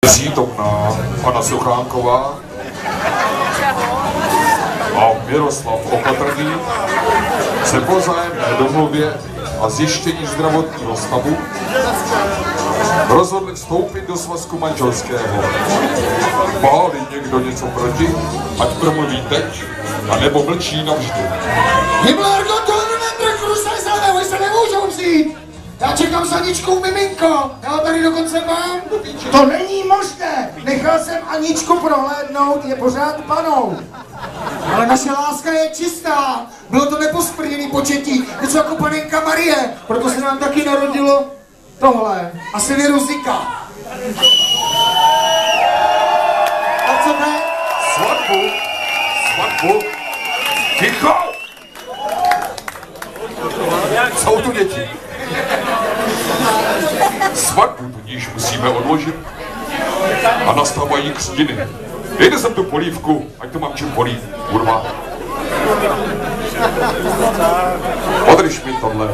Přítomná Anna Suchánková a Miroslav Opatrný se po vzájemné domluvě a zjištění zdravotního stavu rozhodli vstoupit do svazku manželského. Má-li někdo něco proti, ať promluví teď, anebo mlčí navždy. Himlargo, to se nemůžou vzít! Já čekám s Aničkou miminko, já ho tady dokonce mám. To není možné, nechal jsem Aničku prohlédnout, je pořád panou. Ale naše láska je čistá, bylo to neposprněný početí, něco jako panenka Marie, proto se nám taky narodilo tohle, a Severu Zika. A co ne? Svatbu, ticho! Jsou tu děti. Svatbu tudíž musíme odložit a nastávají křtiny. Dejte sem tu polívku, ať to mám čím polít, kurva. Podrž mi tohle.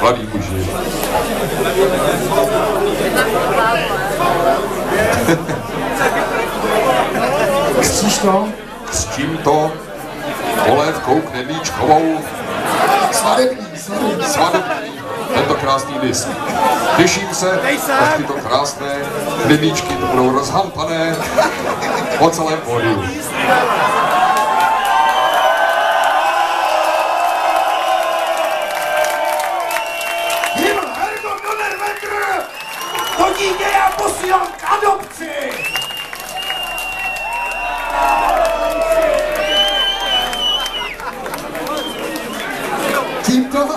Mladý muži. Křtíš to? Křtím to polévkou knedlíčkovou. Svadební. Tento krásný disk. Těším se, až tyto krásné knedlíčky budou rozhampané po celém pódiu. To dítě já posílám k adopci! Tímto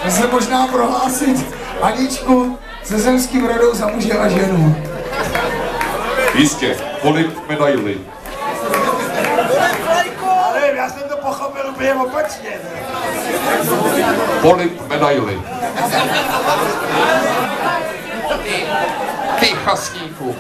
se možná prohlásit Aničku se zemským rodou za muže a ženu. Jistě, polip medaily. Ale já jsem to pochopil úplně opačně. Polip medaily. Ty chasníku.